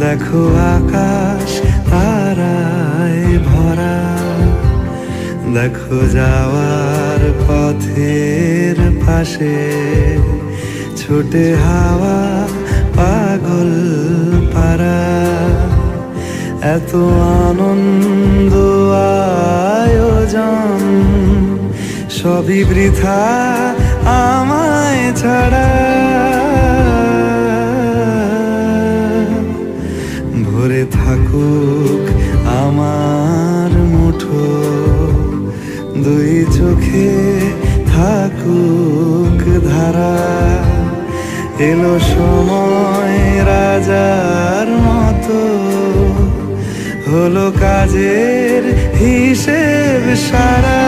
দেখো আকাশ তারায় ভরা, দেখো যাওয়ার পথের পাশে ছোটে হাওয়া পাগল পারা। এত আনন্দ আয়োজন সবই বৃথা আমায় ছাড়া। ভরে থাকুক আমার মুঠো, দুই চোখে থাকুক ধারা। এলো সময় রাজার মতো, হলো কাজের হিসেব সারা।